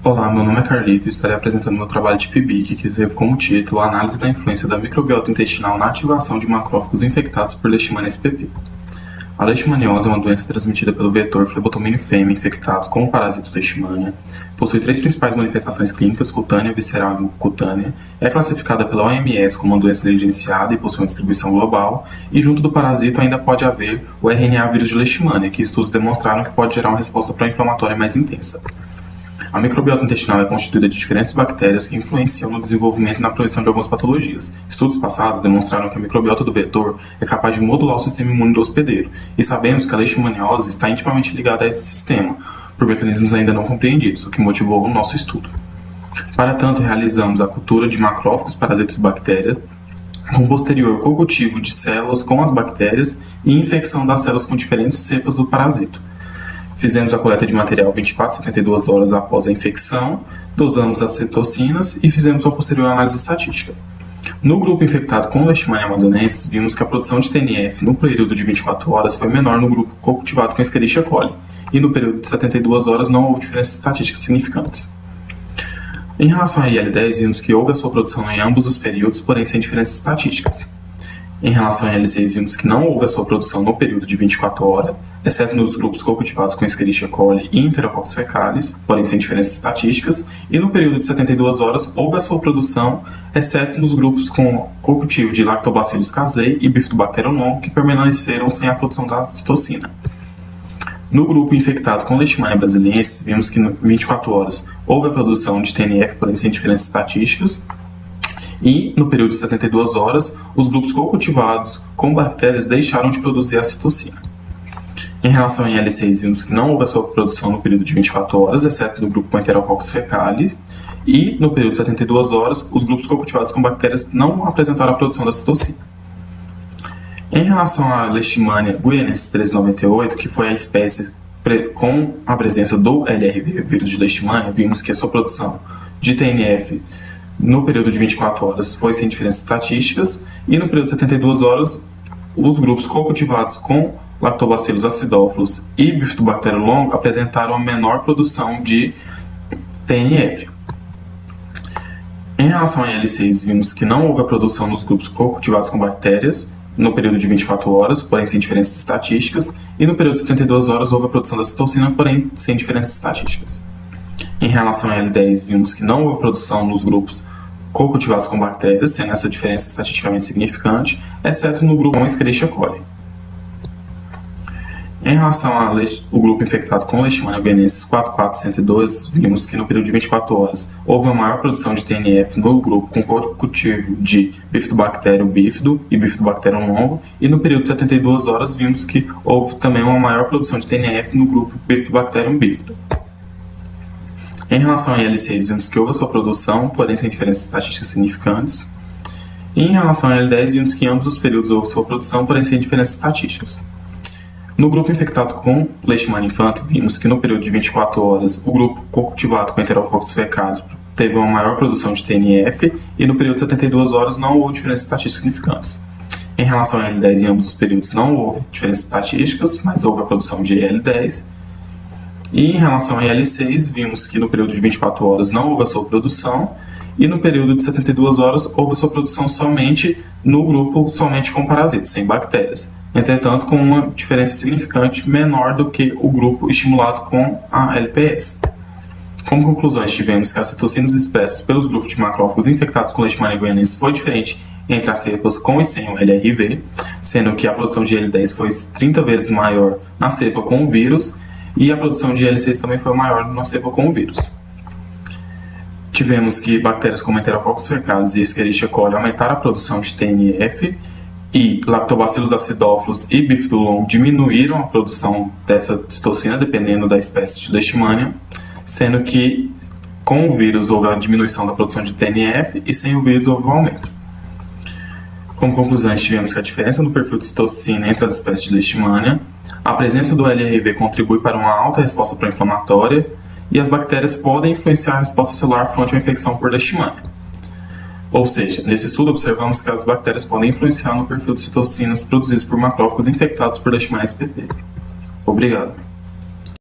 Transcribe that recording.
Olá, meu nome é Carlito e estarei apresentando meu trabalho de PIBIC, que teve como título a análise da influência da microbiota intestinal na ativação de macrófagos infectados por Leishmania spp. A leishmaniose é uma doença transmitida pelo vetor Phlebotominum femi infectados com o parasito Leishmania. Possui três principais manifestações clínicas: cutânea, visceral e mucocutânea. É classificada pela OMS como uma doença negligenciada e possui uma distribuição global. E junto do parasito ainda pode haver o RNA vírus de Leishmania, que estudos demonstraram que pode gerar uma resposta pró-inflamatória mais intensa. A microbiota intestinal é constituída de diferentes bactérias que influenciam no desenvolvimento e na progressão de algumas patologias. Estudos passados demonstraram que a microbiota do vetor é capaz de modular o sistema imune do hospedeiro, e sabemos que a leishmaniose está intimamente ligada a esse sistema, por mecanismos ainda não compreendidos, o que motivou o nosso estudo. Para tanto, realizamos a cultura de macrófagos, parasitas e bactérias, com posterior co-cultivo de células com as bactérias e infecção das células com diferentes cepas do parasito. Fizemos a coleta de material 24 a 72 horas após a infecção, dosamos as citocinas e fizemos uma posterior análise estatística. No grupo infectado com Leishmania amazonensis, vimos que a produção de TNF no período de 24 horas foi menor no grupo co-cultivado com Escherichia coli, e no período de 72 horas não houve diferenças estatísticas significantes. Em relação à IL-10, vimos que houve a sua produção em ambos os períodos, porém sem diferenças estatísticas. Em relação a IL-6, vimos que não houve a sua produção no período de 24 horas, exceto nos grupos co-cultivados com Escherichia coli e Enterococcus faecalis, porém sem diferenças estatísticas, e no período de 72 horas houve a sua produção, exceto nos grupos com co-cultivo de Lactobacillus casei e Bifidobacterium longo, que permaneceram sem a produção da citocina. No grupo infectado com Leishmania brasiliensis, vimos que em 24 horas houve a produção de TNF, porém sem diferenças estatísticas, e, no período de 72 horas, os grupos co-cultivados com bactérias deixaram de produzir a citocina. Em relação a IL-6, vimos que não houve a sua produção no período de 24 horas, exceto no grupo com Enterococcus faecalis, e, no período de 72 horas, os grupos co-cultivados com bactérias não apresentaram a produção da citocina. Em relação à Leishmania guianensis 1398, que foi a espécie com a presença do LRV, vírus de Leishmania, vimos que a sua produção de TNF no período de 24 horas foi sem diferenças estatísticas, e no período de 72 horas, os grupos co-cultivados com Lactobacillus acidófilos e Bifidobacterium longo apresentaram a menor produção de TNF. Em relação a IL-6, vimos que não houve a produção nos grupos co-cultivados com bactérias no período de 24 horas, porém sem diferenças estatísticas, e no período de 72 horas houve a produção da citocina, porém sem diferenças estatísticas. Em relação a IL-10, vimos que não houve produção nos grupos co-cultivados com bactérias, sendo essa diferença estatisticamente significante, exceto no grupo com Escherichia coli. Em relação ao grupo infectado com Leishmania guianensis 44102, vimos que no período de 24 horas houve uma maior produção de TNF no grupo com co-cultivo de Bifidobacterium bífido e Bifidobacterium longo, e no período de 72 horas vimos que houve também uma maior produção de TNF no grupo Bifidobacterium bífido. Em relação a IL-6, vimos que houve a sua produção, porém sem diferenças estatísticas significantes. E em relação a IL-10, vimos que em ambos os períodos houve sua produção, porém sem diferenças estatísticas. No grupo infectado com Leishmania infantil, vimos que no período de 24 horas, o grupo co-cultivado com Enterococcus faecalis teve uma maior produção de TNF, e no período de 72 horas não houve diferenças estatísticas significantes. Em relação a IL-10, em ambos os períodos não houve diferenças estatísticas, mas houve a produção de IL-10. E em relação a IL-6, vimos que no período de 24 horas não houve a sua produção, e no período de 72 horas houve a sua produção somente no grupo somente com parasitos, sem bactérias. Entretanto, com uma diferença significante menor do que o grupo estimulado com a LPS. Como conclusões, tivemos que as citocinas expressas pelos grupos de macrófagos infectados com Leishmania guianensis foi diferente entre as cepas com e sem o LRV, sendo que a produção de IL-10 foi 30 vezes maior na cepa com o vírus, e a produção de IL-6 também foi maior na cepa com o vírus. Tivemos que bactérias como Enterococcus faecalis e Escherichia coli aumentaram a produção de TNF, e Lactobacillus acidófilos e Bifidobacterium longo diminuíram a produção dessa citocina, dependendo da espécie de Leishmania, sendo que com o vírus houve a diminuição da produção de TNF e sem o vírus houve um aumento. Como conclusões, tivemos que a diferença no perfil de citocina entre as espécies de Leishmania, a presença do LRV contribui para uma alta resposta pró-inflamatória, e as bactérias podem influenciar a resposta celular frente à infecção por Leishmania. Ou seja, nesse estudo observamos que as bactérias podem influenciar no perfil de citocinas produzidos por macrófagos infectados por Leishmania spp. Obrigado.